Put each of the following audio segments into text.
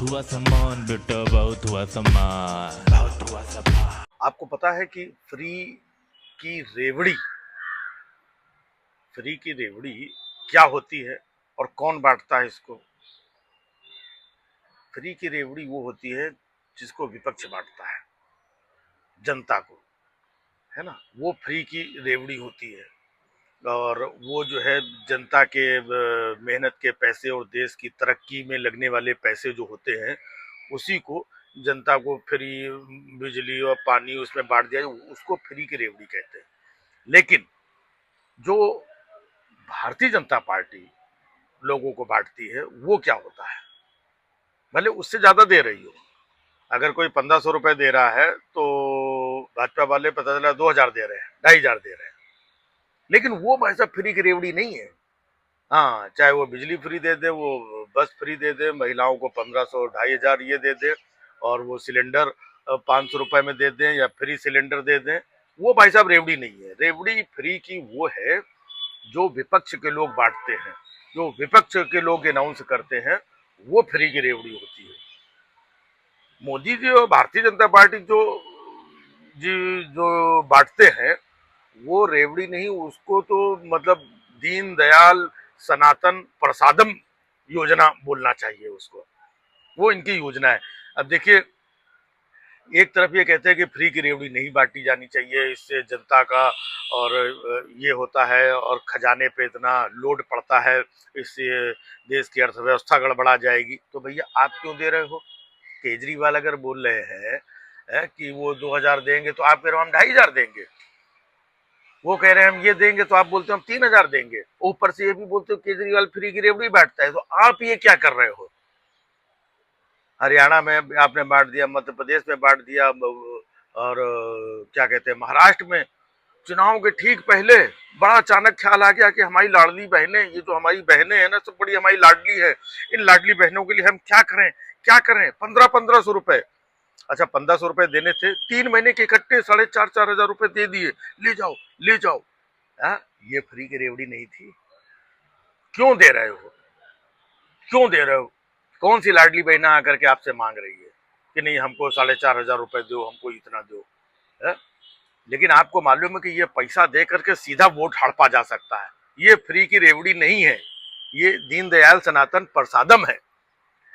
बहुत हुआ सम्मान बेटा, बहुत हुआ सम्मान, बहुत हुआ सम्मान। आपको पता है कि की रेवड़ी फ्री की रेवड़ी क्या होती है और कौन बांटता है इसको? फ्री की रेवड़ी वो होती है जिसको विपक्ष बांटता है, जनता को, है ना। वो फ्री की रेवड़ी होती है और वो जो है जनता के मेहनत के पैसे और देश की तरक्की में लगने वाले पैसे जो होते हैं उसी को जनता को फ्री बिजली और पानी उसमें बांट दिया, उसको फ्री की रेवड़ी कहते हैं। लेकिन जो भारतीय जनता पार्टी लोगों को बांटती है वो क्या होता है? भले उससे ज्यादा दे रही हो, अगर कोई 1500 रुपए दे रहा है तो भाजपा वाले पता चला 2000 दे रहे हैं, 2500 दे रहे हैं, लेकिन वो भाई साहब फ्री की रेवड़ी नहीं है। हाँ, चाहे वो बिजली फ्री दे दे, वो बस फ्री दे दे, महिलाओं को 1500 2500 ये दे दे, और वो सिलेंडर 500 रुपए में दे दें या फ्री सिलेंडर दे दें, वो भाई साहब रेवड़ी नहीं है। रेवड़ी फ्री की वो है जो विपक्ष के लोग बांटते हैं, जो विपक्ष के लोग अनाउंस करते हैं, वो फ्री की रेवड़ी होती है। मोदी जी और भारतीय जनता पार्टी जो बांटते हैं वो रेवड़ी नहीं, उसको तो मतलब दीन दयाल सनातन प्रसादम योजना बोलना चाहिए उसको। वो इनकी योजना है। अब देखिए, एक तरफ ये कहते हैं कि फ्री की रेवड़ी नहीं बांटी जानी चाहिए, इससे जनता का और ये होता है और खजाने पे इतना लोड पड़ता है, इससे देश की अर्थव्यवस्था गड़बड़ा जाएगी। तो भैया आप क्यों दे रहे हो? केजरीवाल अगर बोल रहे हैं कि वो 2000 देंगे तो आप कह रहे हो हम 2500 देंगे, वो कह रहे हैं हम ये देंगे तो आप बोलते हो हम 3000 देंगे, ऊपर से ये भी बोलते हो केजरीवाल फ्री की रेवड़ी बांटता है, तो आप ये क्या कर रहे हो? हरियाणा में आपने बांट दिया, मध्य प्रदेश में बांट दिया, और क्या कहते हैं महाराष्ट्र में चुनाव के ठीक पहले बड़ा अचानक ख्याल आ गया कि हमारी लाडली बहनें, ये जो हमारी बहनें हैं ना सब बड़ी हमारी लाडली है, इन लाडली बहनों के लिए हम क्या करें क्या करें, 1500 रुपए। अच्छा, 1500 रुपए देने थे, 3 महीने के इकट्ठे 4500 दे दिए, ले जाओ ले जाओ। आ? ये फ्री की रेवड़ी नहीं थी? क्यों दे रहे हो? क्यों दे रहे हो? कौन सी लाडली बहना आकर के आपसे मांग रही है कि नहीं हमको 4500 दो, हमको इतना दो? है? लेकिन आपको मालूम है कि ये पैसा दे करके सीधा वोट हड़पा जा सकता है। ये फ्री की रेवड़ी नहीं है, ये दीनदयाल सनातन प्रसादम है।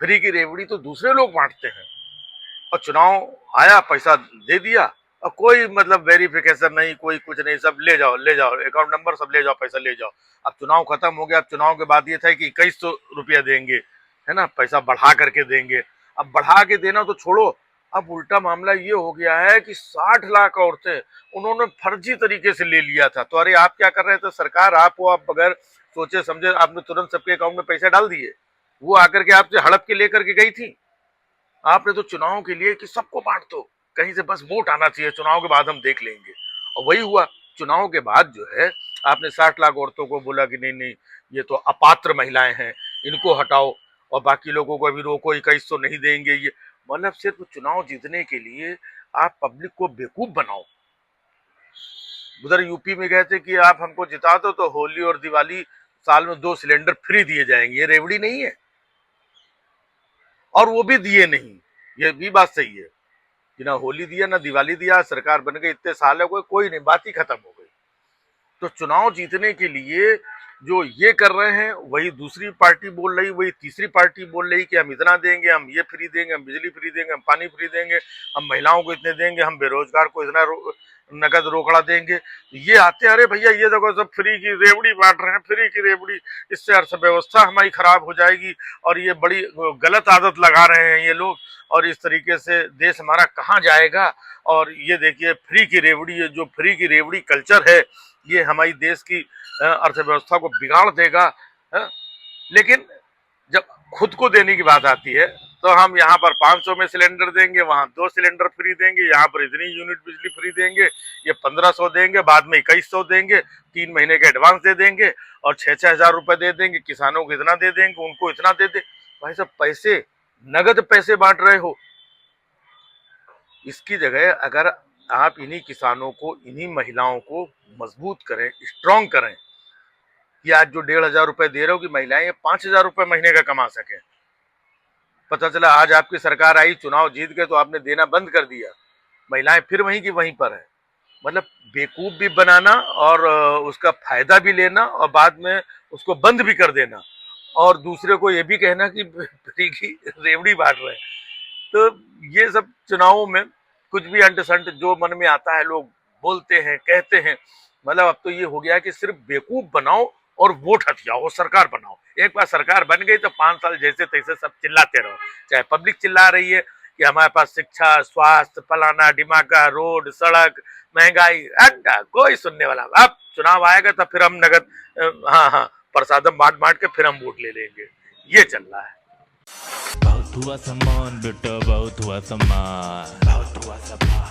फ्री की रेवड़ी तो दूसरे लोग बांटते हैं, और चुनाव आया पैसा दे दिया और कोई मतलब वेरिफिकेशन नहीं, कोई कुछ नहीं, सब ले जाओ ले जाओ, अकाउंट नंबर सब ले जाओ, पैसा ले जाओ। अब चुनाव खत्म हो गया, अब चुनाव के बाद ये था कि 2100 रुपया देंगे, है ना, पैसा बढ़ा करके देंगे। अब बढ़ा के देना तो छोड़ो, अब उल्टा मामला ये हो गया है कि 60 लाख औरतें उन्होंने फर्जी तरीके से ले लिया था। तो अरे आप क्या कर रहे थे? सरकार आप हो, आप बगैर सोचे समझे आपने तुरंत सबके अकाउंट में पैसे डाल दिए। वो आकर के आपसे हड़प के लेकर के गई थी। आपने तो चुनाव के लिए कि सबको बांट दो, कहीं से बस वोट आना चाहिए, चुनाव के बाद हम देख लेंगे, और वही हुआ। चुनाव के बाद जो है आपने 60 लाख औरतों को बोला कि नहीं नहीं ये तो अपात्र महिलाएं हैं, इनको हटाओ, और बाकी लोगों को अभी रोको, 2100 नहीं देंगे। ये मतलब सिर्फ चुनाव जीतने के लिए आप पब्लिक को बेवकूफ बनाओ। उधर यूपी में गए थे कि आप हमको जिता दो तो होली और दिवाली साल में 2 सिलेंडर फ्री दिए जाएंगे। ये रेवड़ी नहीं है, और वो भी दिए नहीं। ये भी बात सही है कि ना होली दिया ना दिवाली दिया, सरकार बन गई, इतने साल है, कोई नहीं, बात ही खत्म हो गई। तो चुनाव जीतने के लिए जो ये कर रहे हैं वही दूसरी पार्टी बोल रही, वही तीसरी पार्टी बोल रही कि हम इतना देंगे, हम ये फ्री देंगे, हम बिजली फ्री देंगे, हम पानी फ्री देंगे, हम महिलाओं को इतने देंगे, हम बेरोजगार को इतना नगद रोकड़ा देंगे। ये आते, अरे भैया ये देखो सब फ्री की रेवड़ी बांट रहे हैं, फ्री की रेवड़ी, इससे अर्थव्यवस्था हमारी खराब हो जाएगी, और ये बड़ी गलत आदत लगा रहे हैं ये लोग, और इस तरीके से देश हमारा कहाँ जाएगा। और ये देखिए फ्री की रेवड़ी, ये जो फ्री की रेवड़ी कल्चर है ये हमारी देश की अर्थव्यवस्था को बिगाड़ देगा। है? लेकिन जब खुद को देने की बात आती है तो हम यहाँ पर 500 में सिलेंडर देंगे, वहां 2 सिलेंडर फ्री देंगे, यहाँ पर इतनी यूनिट बिजली फ्री देंगे, ये 1500 देंगे, बाद में 2100 देंगे, 3 महीने के एडवांस दे देंगे, और 6-6 हजार रुपए दे देंगे, किसानों को इतना दे देंगे, उनको इतना दे दे। भाई साहब पैसे, नगद पैसे बांट रहे हो। इसकी जगह अगर आप इन्हीं किसानों को, इन्हीं महिलाओं को मजबूत करें, स्ट्रांग करें, कि आज जो 1500 रुपए दे रहे हो कि महिलाएं 5000 रुपए महीने का कमा सकें, पता चला आज आपकी सरकार आई, चुनाव जीत गए तो आपने देना बंद कर दिया, महिलाएं फिर वहीं की वहीं पर है। मतलब बेवकूफ भी बनाना और उसका फायदा भी लेना और बाद में उसको बंद भी कर देना और दूसरे को ये भी कहना कि फ्री की रेवड़ी बांट रहे हैं। तो ये सब चुनावों में कुछ भी अंट संट जो मन में आता है लोग बोलते हैं, कहते हैं। मतलब अब तो ये हो गया कि सिर्फ बेवकूफ बनाओ और वोट हथियाओ और सरकार बनाओ। एक बार सरकार बन गई तो 5 साल जैसे तैसे सब चिल्लाते रहो, चाहे पब्लिक चिल्ला रही है कि हमारे पास शिक्षा, स्वास्थ्य, फलाना ढिमाका, रोड, सड़क, महंगाई, अड्डा, कोई सुनने वाला। अब चुनाव आएगा तो फिर हम नगद हाँ हाँ प्रसादम बांट बांट के फिर हम वोट ले लेंगे, ये चल रहा है। बहुत हुआ सम्मान बेटा, बहुत हुआ सम्मान, बहुत हुआ सम्मान।